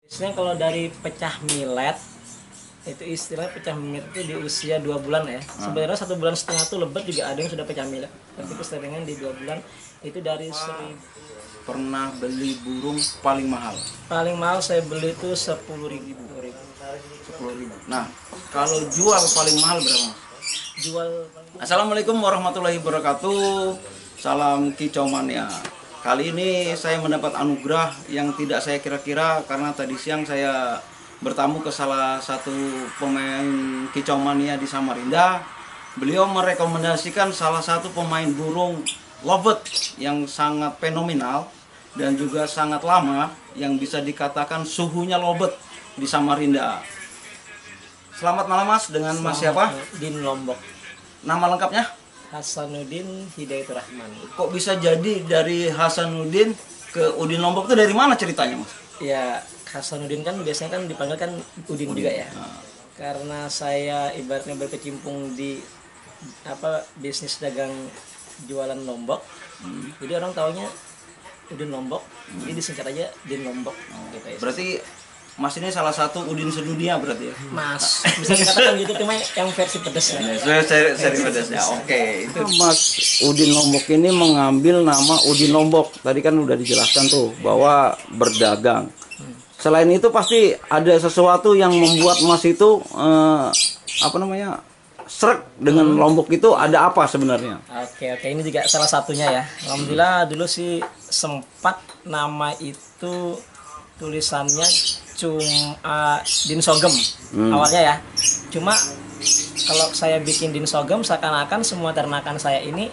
Biasanya kalau dari pecah millet itu istilah pecah millet itu di usia 2 bulan ya. Sebenarnya 1,5 bulan tuh lebet juga ada yang sudah pecah millet. Tapi keseringan di 2 bulan itu dari 1.000. Pernah beli burung paling mahal? Paling mahal saya beli itu 10.000. 10.000. Nah, kalau jual paling mahal berapa? Jual Assalamualaikum warahmatullahi wabarakatuh. Salam kicau mania. Kali ini saya mendapat anugerah yang tidak saya kira-kira karena tadi siang saya bertamu ke salah satu pemain kicau mania di Samarinda. Beliau merekomendasikan salah satu pemain burung lovebird yang sangat fenomenal dan juga sangat lama yang bisa dikatakan suhunya lovebird di Samarinda. Selamat malam Mas, dengan Mas siapa? Din Lombok. Nama lengkapnya? Hasanuddin Hidayatur Rahman. Kok bisa jadi dari Hasanuddin ke Udin Lombok itu dari mana ceritanya Mas? Ya, Hasanuddin kan biasanya kan dipanggil kan Udin juga ya. Karena saya ibaratnya berkecimpung di bisnis dagang jualan lombok. Jadi orang taunya Udin Lombok. Jadi disingkat aja Din Lombok gitu ya. Berarti Mas ini salah satu Udin sedunia berarti ya? Mas, bisa dikatakan gitu, cuma yang versi pedas ya. Seri pedasnya. Oke, itu Mas Udin Lombok ini mengambil nama Udin Lombok. Tadi kan udah dijelaskan tuh bahwa berdagang. Selain itu pasti ada sesuatu yang membuat Mas itu srek dengan Lombok itu ada apa sebenarnya? Oke, ini juga salah satunya ya. Alhamdulillah dulu sih sempat nama itu tulisannya cuma Din Sogem awalnya ya. Cuma kalau saya bikin Din Sogem seakan-akan semua ternakan saya ini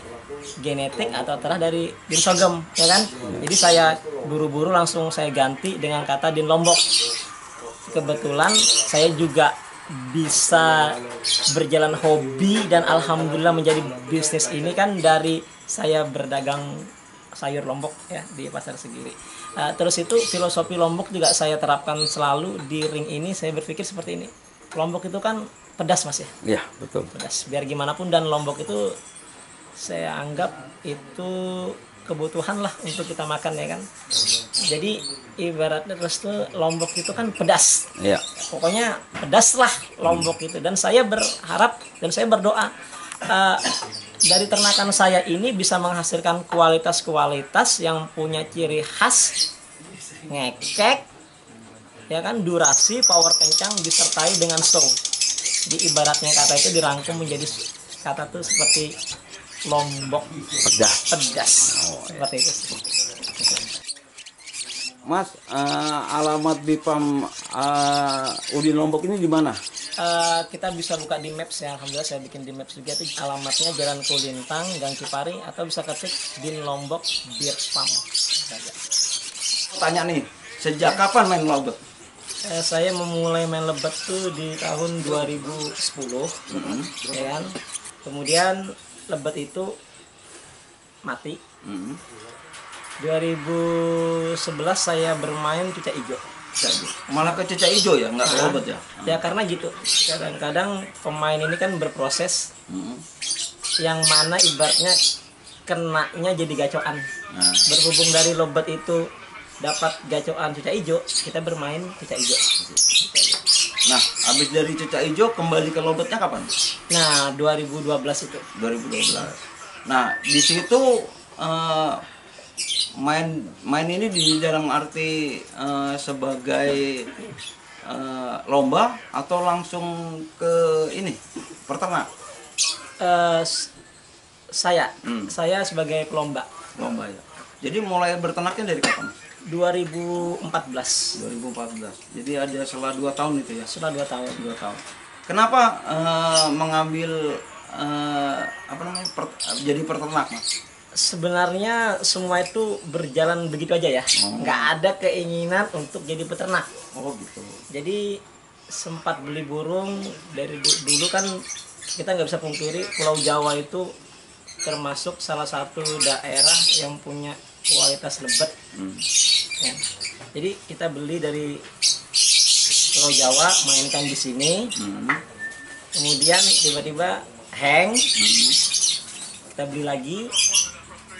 genetik atau terah dari Din Sogem ya kan. Jadi saya buru-buru langsung saya ganti dengan kata Din Lombok. Kebetulan saya juga bisa berjalan hobi dan alhamdulillah menjadi bisnis ini kan dari saya berdagang sayur Lombok ya di pasar Segiri. Terus itu filosofi Lombok juga saya terapkan selalu di ring ini. Saya berpikir seperti ini, Lombok itu kan pedas Mas ya. Iya betul. Pedas biar gimana pun, dan Lombok itu saya anggap itu kebutuhan lah untuk kita makan ya kan. Jadi ibaratnya terus tuh Lombok itu kan pedas. Iya. Pokoknya pedas lah Lombok itu. Dan saya berharap dan saya berdoa dari ternakan saya ini bisa menghasilkan kualitas-kualitas yang punya ciri khas, ngekek, ya kan, durasi, power kencang disertai dengan show. Di ibaratnya kata itu dirangkum menjadi kata tuh seperti Lombok pedas. Seperti itu. Mas, alamat Bipam Udin Lombok ini di mana? Kita bisa buka di Maps ya, alhamdulillah saya bikin di Maps juga tuh, alamatnya Jalan Kulintang, Gang Cipari, atau bisa ketik Din Lombok Bipam saja. Tanya nih, sejak kapan main lovebird? Saya memulai main lebet tuh di tahun 2010, ya kan. Kemudian lebet itu mati. 2011 saya bermain cuca hijau. Malah ke cecak hijau ya, nggak ke lovebird ya? Ya karena gitu, kadang-kadang pemain ini kan berproses, yang mana ibaratnya kenanya jadi gacoan. Berhubung dari lovebird itu dapat gacoan cuca hijau, kita bermain cuca hijau. Nah, habis dari cecak hijau kembali ke lovebird-nya kapan? Nah, 2012 itu. 2012. Nah, di situ main ini di dalam arti sebagai lomba atau langsung ke ini peternak? Saya sebagai pelomba. Lomba ya. Jadi mulai berternaknya dari kapan? 2014. 2014. Jadi ada setelah 2 tahun itu ya? Setelah 2 tahun. 2 tahun. Kenapa mengambil jadi peternak, Mas? Sebenarnya semua itu berjalan begitu aja ya. Nggak ada keinginan untuk jadi peternak. Oh gitu. Jadi sempat beli burung dari dulu kan, kita nggak bisa pungkiri Pulau Jawa itu termasuk salah satu daerah yang punya kualitas lebet. Ya. Jadi kita beli dari Pulau Jawa, mainkan di sini. Kemudian tiba-tiba hang, kita beli lagi,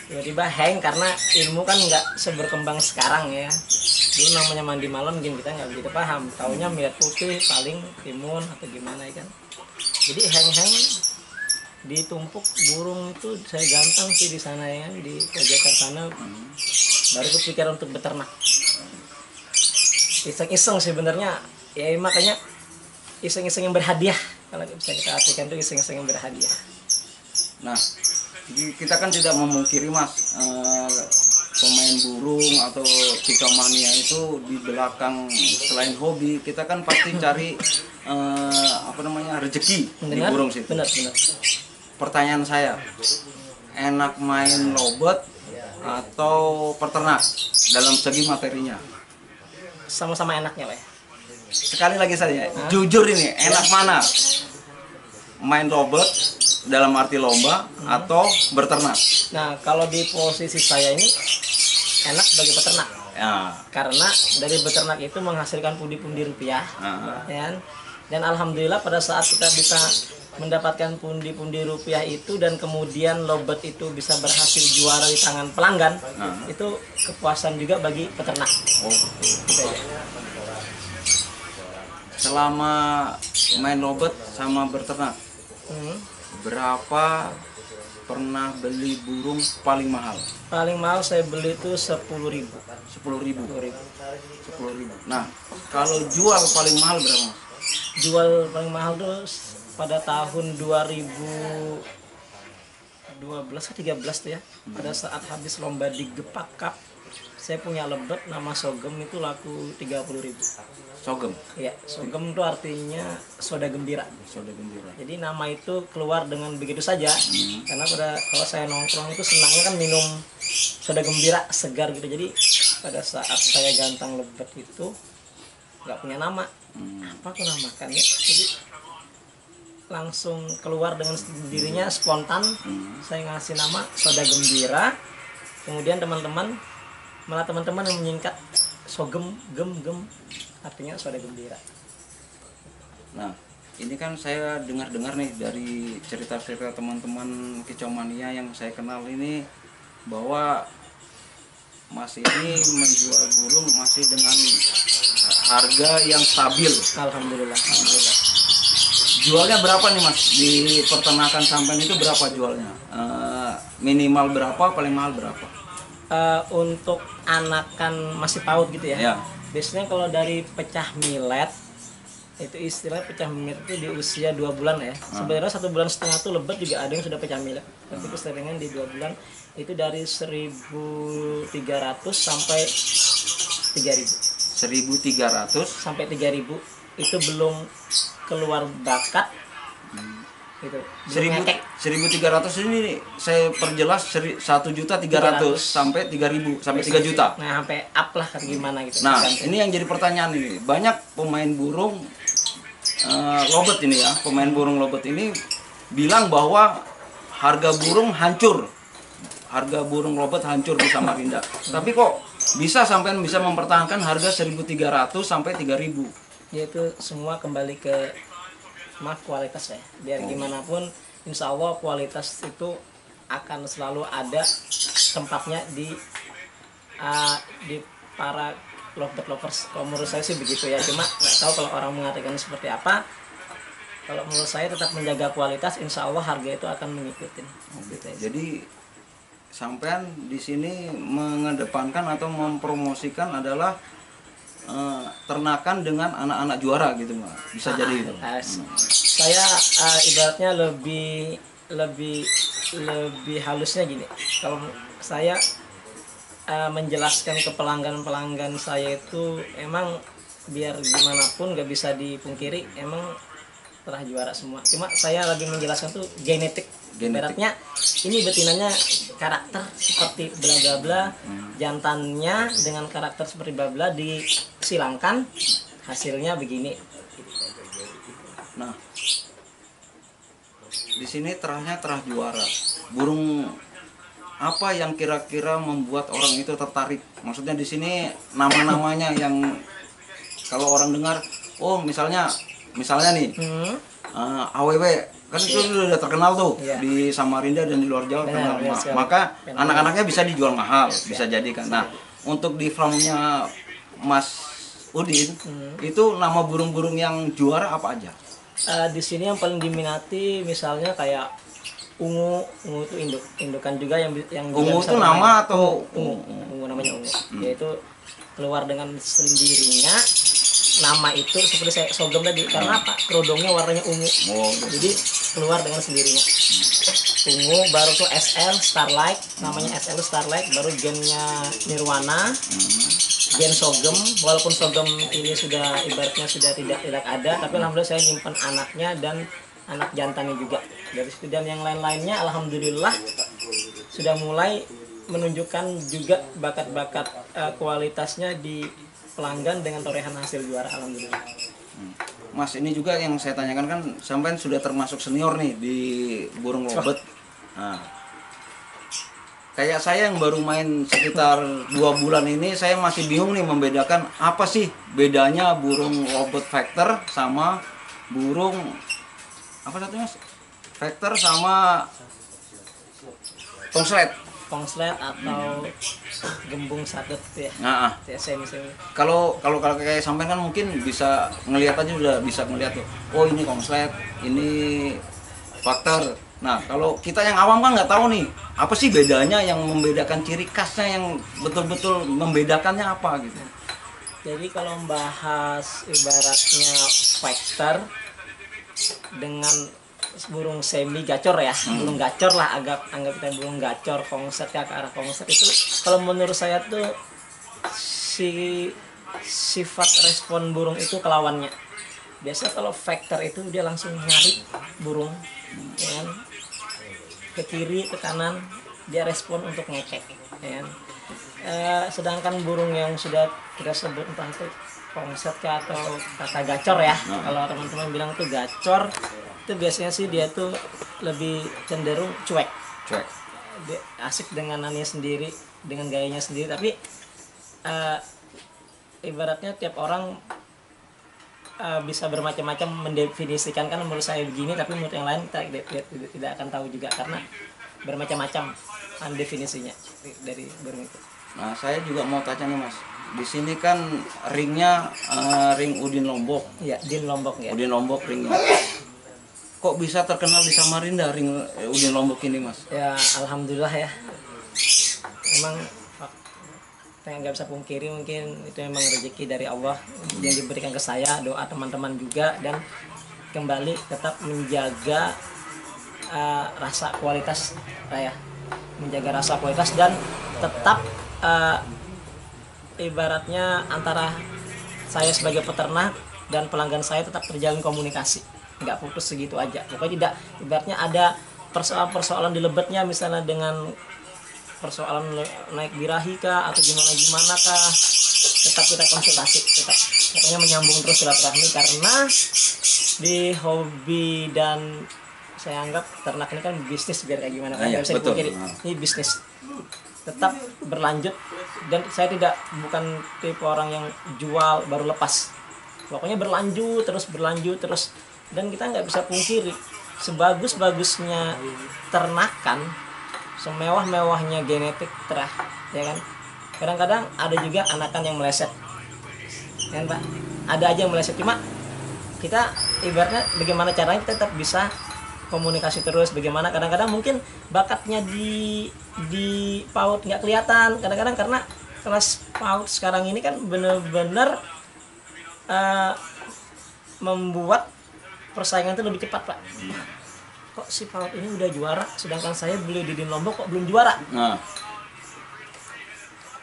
tiba-tiba hang karena ilmu kan nggak seberkembang sekarang ya. Dulu namanya mandi malam mungkin kita nggak begitu paham, taunya melihat putih paling timun atau gimana ya kan. Jadi hang-hang ditumpuk burung itu saya gampang sih di sana ya kan, di pojokan sana. Baru kepikiran untuk beternak. Iseng-iseng sebenarnya ya, makanya iseng-iseng yang berhadiah, kalau bisa kita artikan itu iseng-iseng yang berhadiah. Nah, kita kan tidak memungkiri Mas, pemain burung atau kicau mania itu di belakang selain hobi kita kan pasti cari rezeki di burung situ. Benar. Pertanyaan saya, enak main lobet atau peternak dalam segi materinya? Sama-sama enaknya Pak ya. Sekali lagi saja, jujur ini enak mana? Main lobet dalam arti lomba atau berternak? Nah, kalau di posisi saya ini enak bagi peternak. Ya. Karena dari beternak itu menghasilkan pundi-pundi rupiah. Ya. Dan alhamdulillah pada saat kita bisa mendapatkan pundi-pundi rupiah itu dan kemudian lobet itu bisa berhasil juara di tangan pelanggan, itu kepuasan juga bagi peternak. Gitu aja. Selama main lobet sama berternak, berapa pernah beli burung paling mahal? Paling mahal saya beli itu 10.000. 10.000. Nah, kalau jual paling mahal berapa? Jual paling mahal tuh pada tahun 2012 atau 13 tuh ya. Pada saat habis lomba di Gepak Cup, saya punya lebet nama Sogem itu laku 30.000. Sogem? Iya, Sogem itu artinya soda gembira. Soda gembira. Jadi nama itu keluar dengan begitu saja. Karena kalau saya nongkrong itu senangnya kan minum soda gembira segar gitu. Jadi pada saat saya gantang lebet itu nggak punya nama. Apa aku namakan ya? Jadi langsung keluar dengan sendirinya spontan. Saya ngasih nama soda gembira. Kemudian teman-teman yang menyingkat Sogem, gem artinya soda gembira. Nah, ini kan saya dengar-dengar nih dari cerita-cerita teman-teman kicau mania yang saya kenal ini, bahwa Mas ini menjual burung masih dengan harga yang stabil. Alhamdulillah. Jualnya berapa nih Mas? Di peternakan sampean itu berapa jualnya? Minimal berapa, paling mahal berapa? Untuk anakan masih PAUD gitu ya. Biasanya kalau dari pecah milet, itu istilah pecah milet itu di usia 2 bulan ya. Sebenarnya 1,5 bulan tuh lebet juga ada yang sudah pecah milet. Tapi keseringan di 2 bulan itu dari 1.300 sampai 3.000. 1.300 sampai 3.000 itu belum keluar bakat. Gitu. 1.300 ini saya perjelas 1.300.000 sampai 3.000 sampai 3 juta. Nah, sampai up lah gimana gitu. Nah, ini yang jadi pertanyaan ini. Banyak pemain burung lobet ini ya, pemain burung lobet ini bilang bahwa harga burung hancur. Harga burung lobet hancur di Samarinda. Tapi kok bisa sampai bisa mempertahankan harga 1.300 sampai 3.000? Ya itu semua kembali ke kualitas ya. Biar gimana pun insya Allah kualitas itu akan selalu ada tempatnya di para lovers. Kalau menurut saya sih begitu ya. Cuma nggak tahu kalau orang mengatakan seperti apa. Kalau menurut saya tetap menjaga kualitas, insya Allah harga itu akan mengikuti. Gitu ya. Jadi sampean di sini mengedepankan atau mempromosikan adalah ternakan dengan anak-anak juara gitu Mbak. Bisa jadi itu. Saya ibaratnya lebih halusnya gini. Kalau saya menjelaskan ke pelanggan saya itu emang biar gimana pun gak bisa dipungkiri emang telah juara semua. Cuma saya lagi menjelaskan tuh genetik. Ibaratnya ini betinanya karakter seperti bla bla bla, jantannya dengan karakter seperti bla bla disilangkan, hasilnya begini. Nah, di sini terahnya terah juara. Burung apa yang kira-kira membuat orang itu tertarik? Maksudnya di sini nama-namanya yang kalau orang dengar, oh misalnya nih, AWW kan itu udah terkenal tuh di Samarinda dan di luar Jawa terkenal. Maka anak-anaknya bisa dijual mahal, bisa jadi kan. Nah, untuk di farmnya Mas Udin, itu nama burung-burung yang juara apa aja? Di sini yang paling diminati misalnya kayak ungu itu indukan juga yang juga Ungu bisa itu bermain. nama atau Ungu namanya ungu, yaitu keluar dengan sendirinya. Nama itu seperti saya sogem tadi, karena apa? Kerodongnya warnanya ungu, jadi keluar dengan sendirinya. Ungu, baru tuh SL Starlight, namanya SL Starlight, baru gennya Nirwana, gen sogem. Walaupun sogem ini sudah ibaratnya sudah tidak ada, tapi alhamdulillah saya nyimpan anaknya dan anak jantannya juga dari situ. Dan yang lain-lainnya alhamdulillah sudah mulai menunjukkan juga bakat-bakat kualitasnya di pelanggan dengan torehan hasil juara, alhamdulillah. Mas, ini juga yang saya tanyakan kan, sampai sudah termasuk senior nih di burung lobet. Nah, kayak saya yang baru main sekitar 2 bulan ini, saya masih bingung nih membedakan apa sih bedanya burung lobet factor sama burung apa satunya, Mas? Factor sama konslet. Konslet atau gembung sadet ya. Nah, Semi. kalau kayak sampean kan mungkin bisa ngelihat aja, udah bisa ngelihat tuh. Oh, ini konslet, ini faktor. Nah, kalau kita yang awam kan nggak tahu nih, apa sih bedanya, yang membedakan ciri khasnya, yang betul-betul membedakannya apa gitu. Jadi kalau membahas ibaratnya factor dengan burung semi gacor ya, burung gacor lah, anggap kita burung gacor, kongset ya, ke arah kongset itu kalau menurut saya tuh sifat respon burung itu ke lawannya. Biasa kalau factor itu dia langsung nyari burung, ya kan? Ke kiri ke kanan dia respon untuk ngekek, ya kan? Sedangkan burung yang sudah kita sebut entah itu kongset atau kata gacor ya, kalau teman-teman bilang tuh gacor, itu biasanya sih dia tuh lebih cenderung cuek. Dia asik dengan aneh sendiri, dengan gayanya sendiri, tapi ibaratnya tiap orang bisa bermacam-macam mendefinisikan, kan menurut saya begini, tapi menurut yang lain kita tidak akan tahu juga, karena bermacam-macam definisinya dari burung itu. Nah, saya juga mau tanya nih, Mas. Di sini kan ringnya ring Udin Lombok. Iya, Udin Lombok ya. Udin Lombok ringnya. Kok bisa terkenal di Samarinda ring Udin Lombok ini, Mas? Ya, alhamdulillah ya. Emang saya nggak bisa pungkiri, mungkin itu memang rezeki dari Allah yang diberikan ke saya, doa teman-teman juga, dan kembali tetap menjaga rasa kualitas saya, menjaga rasa kualitas, dan tetap ibaratnya antara saya sebagai peternak dan pelanggan saya tetap terjalin komunikasi, nggak putus segitu aja. Pokoknya tidak, ibaratnya ada persoalan-persoalan di lebetnya, misalnya dengan persoalan naik birahi kah atau gimana kah, tetap kita konsultasi, tetap pokoknya menyambung terus silaturahmi, karena di hobi dan saya anggap ternak ini kan bisnis, biar kayak gimana kan, nggak bisa dipungkiri, ini bisnis tetap berlanjut, dan saya bukan tipe orang yang jual baru lepas, pokoknya berlanjut terus, dan kita nggak bisa pungkiri sebagus-bagusnya ternakan, semewah-mewahnya genetik terah, ya kan, kadang-kadang ada juga anakan yang meleset, kan Pak, ada aja yang meleset, cuma kita ibaratnya bagaimana caranya kita tetap bisa komunikasi terus, bagaimana kadang-kadang mungkin bakatnya di PAUD nggak kelihatan kadang-kadang, karena kelas PAUD sekarang ini kan bener-bener membuat persaingan itu lebih cepat, Pak. Kok si PAUD ini udah juara, sedangkan saya beli di Udin Lombok kok belum juara.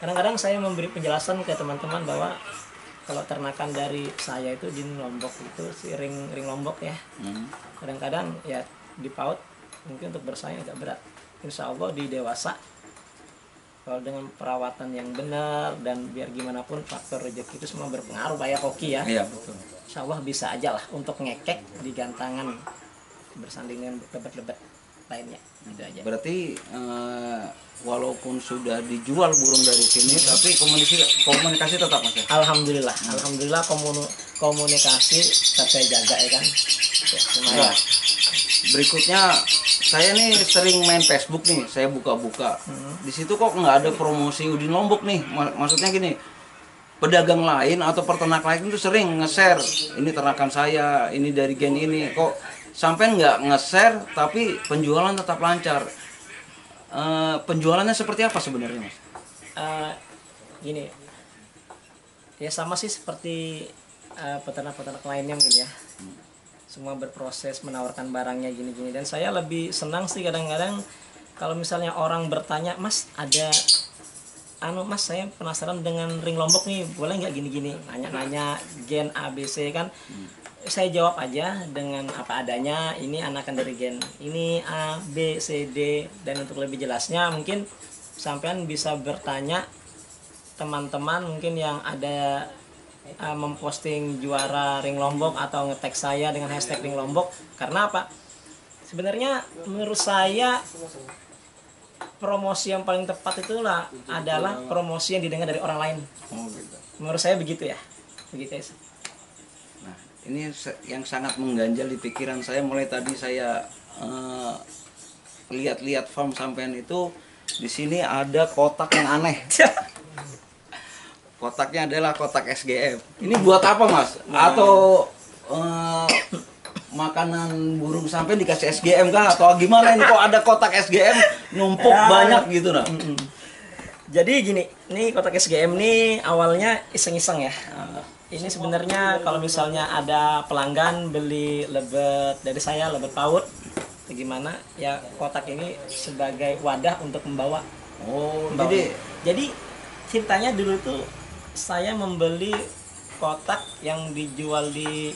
Kadang-kadang saya memberi penjelasan ke teman-teman bahwa kalau ternakan dari saya itu di Lombok itu si ring Lombok ya. Kadang-kadang ya di PAUD mungkin untuk bersaing agak berat. Insya Allah di dewasa kalau dengan perawatan yang benar dan biar gimana pun faktor rezeki itu semua berpengaruh, Pak ya, Koki ya. Iya, betul. Insya Allah bisa aja lah untuk ngekek di gantangan bersanding dengan lebet-lebet lainnya. Gitu aja. Berarti walaupun sudah dijual burung dari sini, tapi komunikasi tetap, Mas. Alhamdulillah, komunikasi tetap saya jaga ya kan. Ya, berikutnya saya nih sering main Facebook nih, saya buka-buka. Di situ kok nggak ada promosi Udin Lombok nih. Maksudnya gini, pedagang lain atau peternak lain itu sering nge-share, ini ternakan saya, ini dari gen ini, kok sampai nggak nge-share tapi penjualan tetap lancar. Penjualannya seperti apa sebenarnya, Mas? Eh, Gini, ya sama sih seperti peternak-peternak lainnya mungkin ya. Semua berproses menawarkan barangnya gini-gini, dan saya lebih senang sih kadang-kadang kalau misalnya orang bertanya, Mas ada Mas saya penasaran dengan ring lombok nih, boleh nggak gini-gini, nanya-nanya gen ABC kan. Saya jawab aja dengan apa adanya, ini anakan dari gen ini A B C D, dan untuk lebih jelasnya mungkin sampean bisa bertanya teman-teman mungkin yang ada memposting juara ring lombok atau nge-tag saya dengan hashtag ring lombok. Karena apa, sebenarnya menurut saya promosi yang paling tepat itulah adalah promosi yang didengar dari orang lain. Gitu. Menurut saya begitu ya, begitu ya. Nah, ini yang sangat mengganjal di pikiran saya mulai tadi saya lihat-lihat farm sampean itu. Di sini ada kotak yang aneh. Kotaknya adalah kotak SGM. Ini buat apa, Mas? Atau makanan burung sampai dikasih SGM kah? Atau gimana ini, kok ada kotak SGM numpuk banyak gitu nah? Jadi gini, ini kotak SGM ini awalnya iseng-iseng ya. Ini sebenarnya kalau misalnya ada pelanggan beli lebet dari saya, lebet paut, gimana ya, kotak ini sebagai wadah untuk membawa. Jadi ceritanya dulu tuh saya membeli kotak yang dijual di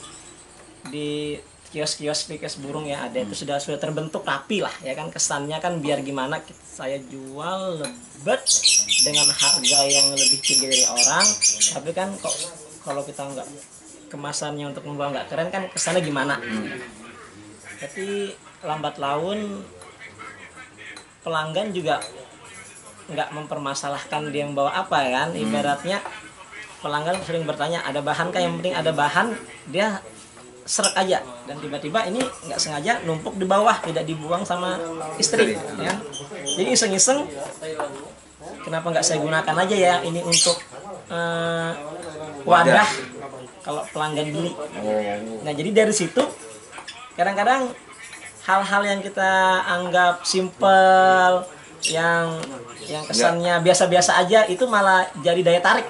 kios-kios burung ya, ada itu sudah terbentuk rapi lah ya kan, kesannya kan biar gimana saya jual lebet dengan harga yang lebih tinggi dari orang, tapi kan kok kalau kita nggak kemasannya untuk membawa nggak keren kan kesannya gimana. Tapi lambat laun pelanggan juga nggak mempermasalahkan dia membawa apa kan, ibaratnya pelanggan sering bertanya ada bahan kah, yang penting ada bahan, dia seret aja, dan tiba-tiba ini nggak sengaja numpuk di bawah, tidak dibuang sama istri ya. Jadi iseng-iseng, kenapa nggak saya gunakan aja ya ini untuk wadah kalau pelanggan beli. Nah jadi dari situ kadang-kadang hal-hal yang kita anggap simple, yang kesannya biasa-biasa aja, itu malah jadi daya tarik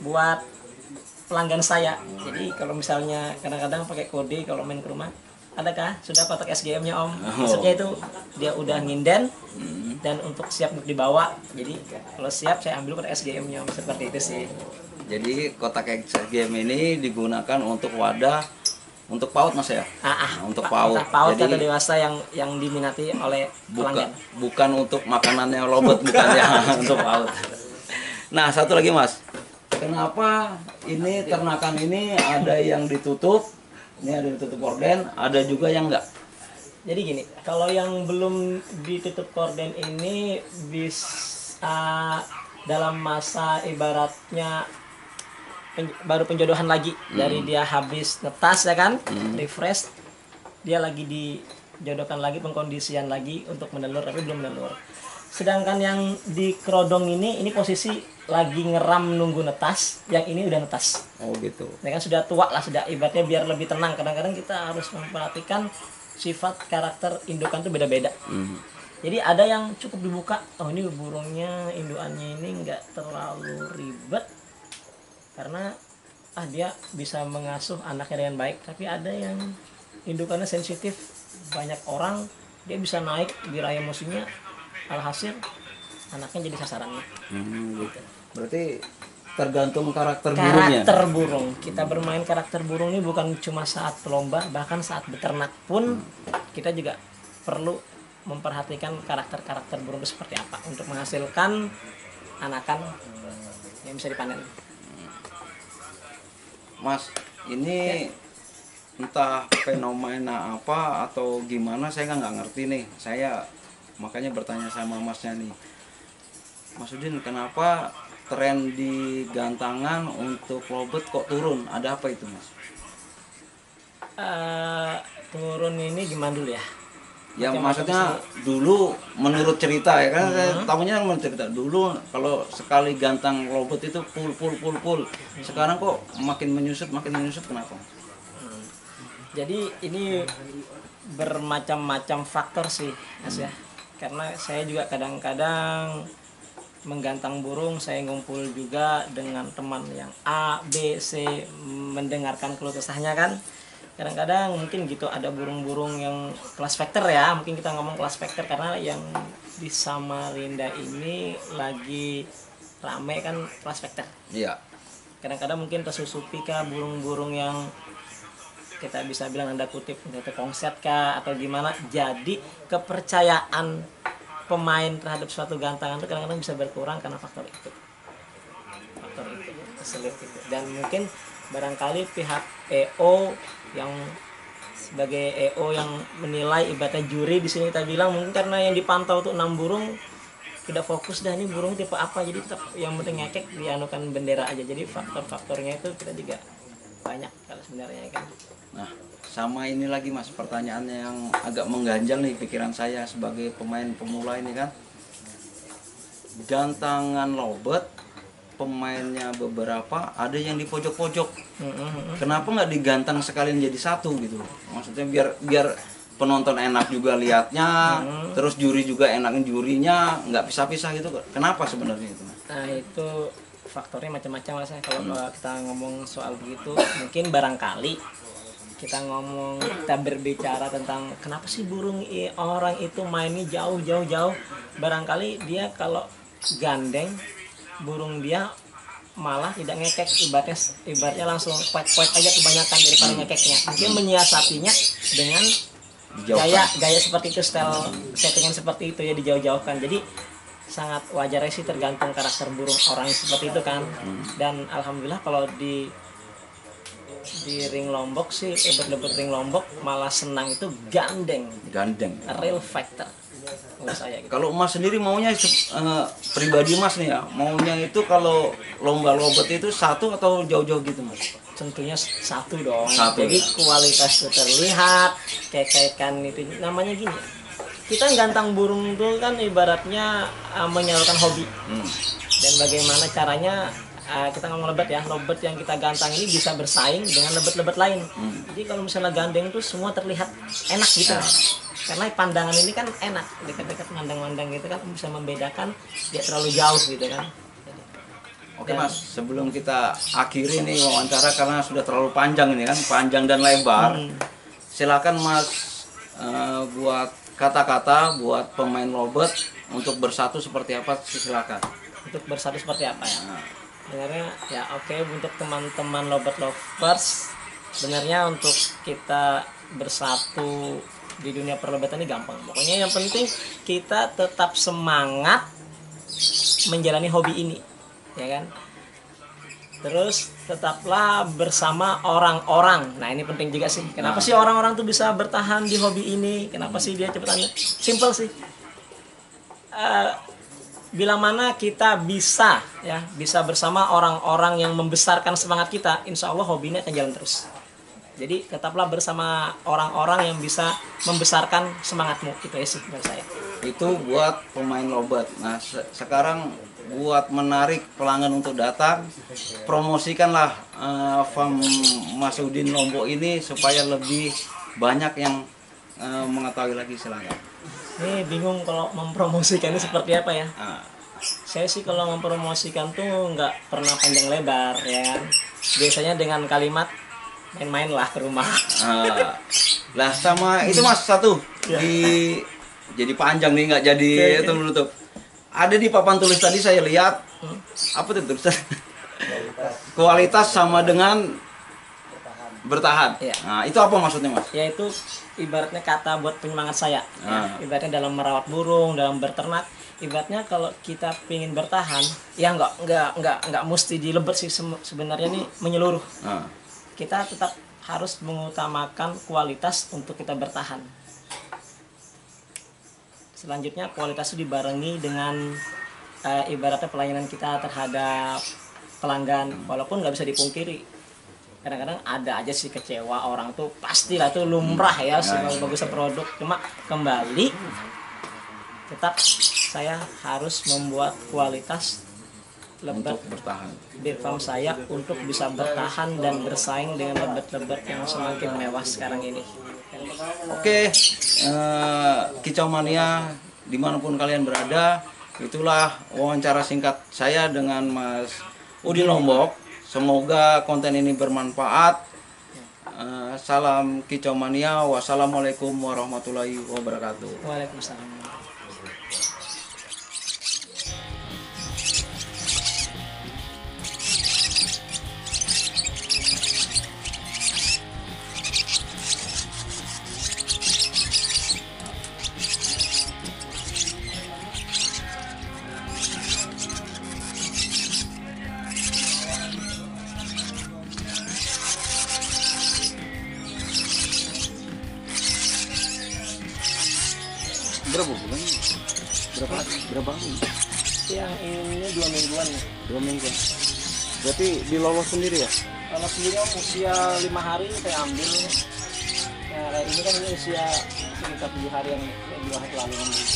buat pelanggan saya. Jadi kalau misalnya kadang-kadang pakai kode kalau main ke rumah, adakah sudah kotak SGM-nya Om? Maksudnya itu dia udah nginden dan untuk siap untuk dibawa. Jadi kalau siap saya ambil kotak SGM-nya Om, seperti itu sih. Jadi kotak SGM ini digunakan untuk wadah untuk paut, Mas ya? Untuk paut. Paut jadi atau dewasa yang diminati oleh pelanggan. Bukan untuk makanannya robot, bukan ya, untuk paut. Nah, satu lagi, Mas. Kenapa ini ternakan ini ada yang ditutup, ini ada ditutup korden, ada juga yang enggak? Jadi gini, kalau yang belum ditutup korden ini bisa dalam masa ibaratnya baru penjodohan lagi, dari dia habis netas ya kan, refresh, dia lagi dijodohkan lagi, pengkondisian lagi untuk menelur tapi belum menelur. Sedangkan yang di kerodong ini posisi lagi ngeram nunggu netas, yang ini udah netas. Oh gitu. Ya kan sudah tua lah, sudah ibaratnya biar lebih tenang. Kadang-kadang kita harus memperhatikan sifat karakter indukan itu beda-beda. Jadi ada yang cukup dibuka, oh ini burungnya indukannya ini nggak terlalu ribet karena dia bisa mengasuh anaknya dengan baik. Tapi ada yang indukannya sensitif, banyak orang dia bisa naik birahi emosinya, alhasil anaknya jadi sasarannya. Gitu. Berarti tergantung karakter burungnya. Karakter burung. Kita bermain karakter burung ini bukan cuma saat lomba, bahkan saat beternak pun kita juga perlu memperhatikan karakter burung itu seperti apa untuk menghasilkan anakan yang bisa dipanen. Mas, ini entah fenomena apa atau gimana, saya nggak ngerti nih. Saya makanya bertanya sama Masnya nih, Mas Udin, kenapa tren di gantangan untuk lobet kok turun? Ada apa itu, Mas? Turun ini gimana dulu ya? Ya Macam-macam maksudnya dulu menurut cerita ya kan, saya tahunya menurut cerita dulu kalau sekali gantang lobet itu full. Sekarang kok makin menyusut kenapa? Hmm. Jadi ini bermacam-macam faktor sih, Mas ya. Karena saya juga kadang-kadang menggantang burung, saya ngumpul juga dengan teman yang A, B, C, mendengarkan keluh kesahnya kan. Kadang-kadang mungkin gitu ada burung-burung yang kelas vector ya, mungkin kita ngomong kelas vector karena yang di Samarinda ini lagi rame kan kelas vector. Iya. Kadang-kadang mungkin tersusupi kah burung-burung yang kita bisa bilang anda kutip itu kongset kah atau gimana, jadi kepercayaan pemain terhadap suatu gantangan itu kadang-kadang bisa berkurang karena faktor itu kesulit itu. Dan mungkin barangkali pihak EO yang sebagai EO yang menilai ibaratnya juri di sini kita bilang mungkin karena yang dipantau tuh 6 burung tidak fokus dah ini burung tipe apa, jadi tetap yang penting ngekek dianukan bendera aja, jadi faktor-faktornya itu kita juga banyak kalau sebenarnya kan. Nah, sama ini lagi Mas, pertanyaannya yang agak mengganjal nih pikiran saya sebagai pemain pemula ini kan. Gantangan lobet pemainnya beberapa ada yang di pojok-pojok. Kenapa nggak digantang sekalian jadi satu gitu? Maksudnya biar penonton enak juga lihatnya, terus juri juga enak jurinya, nggak pisah-pisah gitu. Kenapa sebenarnya itu? Nah itu faktornya macam-macam mas. Kalau kita ngomong soal begitu, mungkin barangkali kita berbicara tentang kenapa sih burung orang itu mainnya jauh, barangkali dia kalau gandeng burung dia malah tidak ngekek, ibaratnya langsung poek-poek aja kebanyakan daripada ngekeknya. Mungkin menyiasatinya dengan gaya seperti itu, style settingan seperti itu ya, dijauh-jauhkan. Jadi sangat wajar sih, tergantung karakter burung orang seperti itu kan. Dan alhamdulillah kalau di ring Lombok sih, lebet-lebet ring Lombok malah senang itu gandeng real factor menurut saya gitu. Kalau Mas sendiri maunya pribadi Mas nih ya, maunya itu kalau lomba lobet itu satu atau jauh-jauh gitu Mas? Tentunya satu dong. Jadi kualitas itu terlihat, kekekan itu namanya gini. Kita gantang burung itu kan ibaratnya menyalurkan hobi. Dan bagaimana caranya kita ngomong lebet ya, lebet yang kita gantang ini bisa bersaing dengan lebet-lebet lain. Jadi kalau misalnya gandeng tuh semua terlihat enak gitu. Karena pandangan ini kan enak, dekat-dekat mandang-mandang gitu kan, bisa membedakan dia terlalu jauh gitu kan. Oke Mas, sebelum kita akhiri nih wawancara karena sudah terlalu panjang ini kan, panjang dan lebar. Silakan Mas buat kata-kata buat pemain lobet untuk bersatu seperti apa, silakan. Untuk bersatu seperti apa ya? Sebenarnya ya oke, untuk teman-teman lobet lovers, sebenarnya untuk kita bersatu di dunia perlobetan ini gampang. Pokoknya yang penting kita tetap semangat menjalani hobi ini, ya kan? Terus tetaplah bersama orang-orang. Nah ini penting juga sih. Kenapa sih orang-orang tuh bisa bertahan di hobi ini? Kenapa sih dia cepetan? Simple sih. Bila mana kita bisa bersama orang-orang yang membesarkan semangat kita, insya Allah hobi ini akan jalan terus. Jadi tetaplah bersama orang-orang yang bisa membesarkan semangatmu, itu ya sih menurut saya. Itu buat pemain lobet. Nah sekarang buat menarik pelanggan untuk datang, promosikanlah farm Mas Udin Lombok ini supaya lebih banyak yang mengetahui lagi, silakan. Ini bingung kalau mempromosikannya seperti apa ya. Saya sih kalau mempromosikan tuh nggak pernah panjang lebar ya kan. Biasanya dengan kalimat main-main lah ke rumah. Lah sama itu Mas satu jadi panjang nih, nggak jadi itu menutup. Ada di papan tulis tadi saya lihat apa tuh tulisan? Kualitas sama dengan bertahan. Ya. Nah itu apa maksudnya Mas? Yaitu ibaratnya kata buat penyemangat saya. Ibaratnya dalam merawat burung, dalam berternak. Ibaratnya kalau kita ingin bertahan, ya nggak mesti dilebet sih, sebenarnya ini menyeluruh. Kita tetap harus mengutamakan kualitas untuk kita bertahan. Selanjutnya kualitas itu dibarengi dengan ibaratnya pelayanan kita terhadap pelanggan, walaupun nggak bisa dipungkiri kadang-kadang ada aja sih kecewa orang tuh, pastilah tuh lumrah ya sebagus produk. Cuma kembali tetap saya harus membuat kualitas lebet Untuk bertahan. di farm saya untuk bisa bertahan dan bersaing dengan lebet-lebet yang semakin mewah sekarang ini. Oke, Kicau Mania dimanapun kalian berada, itulah wawancara singkat saya dengan Mas Udin Lombok. Semoga konten ini bermanfaat. Salam Kicau Mania. Wassalamualaikum warahmatullahi wabarakatuh. Waalaikumsalam. Berapa bulan? Berapa hari? Yang ini 2 mingguan nih. 2 minggu. Berarti dilolos sendiri ya? Kalau sendiri usia 5 hari saya ambil. Nah, kayak ini kan ini usia sekitar 7 hari yang 2 hari lalu ambil.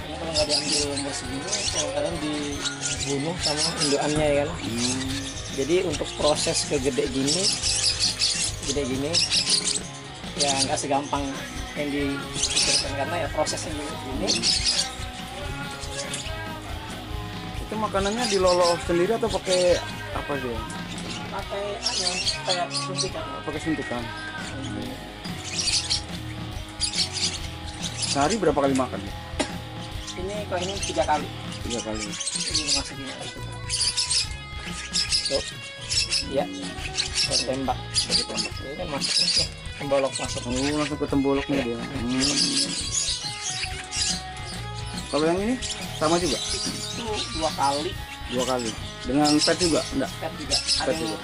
Ini kalau nggak diambil umur segini, kadang-kadang dibunuh sama indukannya ya kan. Jadi untuk proses gede gini ya nggak segampang yang dipikirkan, karena ya prosesnya gini. Itu makanannya dilolos sendiri atau pakai apa dia? Pakai kayak suntikan. Pakai suntikan. Sehari berapa kali makan? Ini kalau ini 3 kali. 3 kali. Ini masukin itu. Tuh. Ya. Tembak. Pakai tembak. Ini kan masuk. Tembolok masuk. Oh, langsung ke temboloknya dia. Kalau yang ini sama juga? Itu 2 kali. 2 kali. Dengan pet juga? Enggak. Pet juga.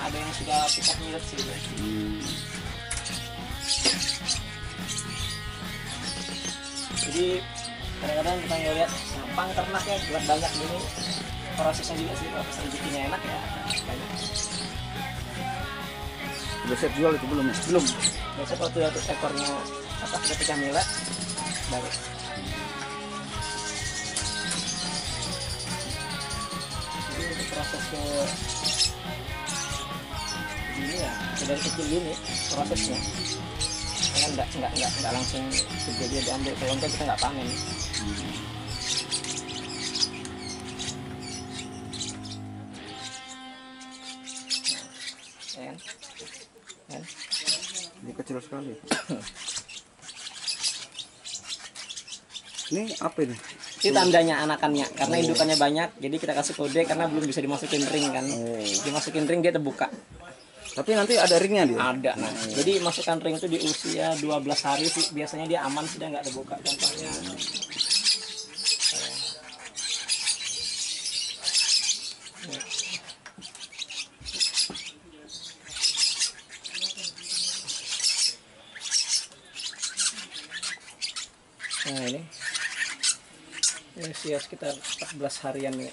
Ada yang sudah pikat ngirit sih. Jadi kadang-kadang kita ngeliat gampang ternaknya buat banyak gini, prosesnya juga sih, proses rezekinya enak ya banyak. Udah siap jual itu belum ya? Belum. Biasanya waktu ekornya apa sudah pecah milet baru. Jadi untuk proses ke ini ya dari kecil gini prosesnya. Kan nggak langsung jadi diambil, kalau enggak kita nggak panen. Kan? Ini kecil sekali. Ini apa ini? Ini tandanya anakannya, karena indukannya banyak, jadi kita kasih kode karena belum bisa dimasukin ring kan. Dimasukin ring dia terbuka. Tapi nanti ada ringnya dia? Ada. Nah, jadi masukkan ring itu di usia 12 hari sih, biasanya dia aman sudah nggak terbuka contohnya. Nah ini usia sekitar 14 harian nih.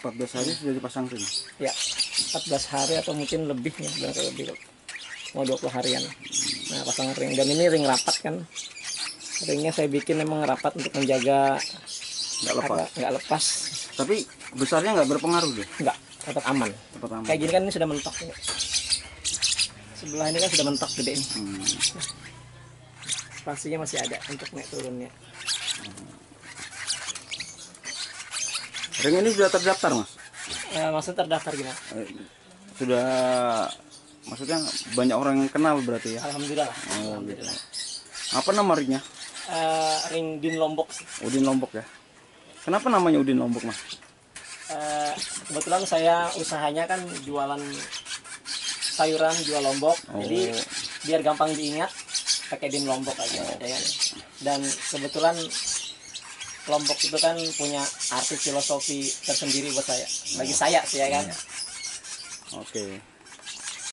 14 hari sudah dipasang ring? Ya, 14 hari atau mungkin lebihnya, lebih mau 20 harian. Nah pasang ring, dan ini ring rapat kan. Ringnya saya bikin memang rapat untuk menjaga nggak lepas. Tapi besarnya nggak berpengaruh deh? Nggak, tetap aman. Tetap aman. Kayak gini kan ini sudah mentok ini. Sebelah ini kan sudah mentok gede ini. Pastinya masih ada untuk naik turunnya. Ring ini sudah terdaftar, Mas? Maksudnya terdaftar gimana? Sudah, maksudnya banyak orang yang kenal berarti ya? Alhamdulillah. Oh, gitu. Apa nama ringnya? Ring Udin Lombok. Udin Lombok ya? Kenapa namanya Udin Lombok, Mas? Kebetulan saya usahanya kan jualan sayuran, jual lombok. Jadi biar gampang diingat pakai Udin Lombok aja ya. Dan kebetulan Lombok itu kan punya arti filosofi tersendiri buat saya. Bagi saya sih ya kan. Oke.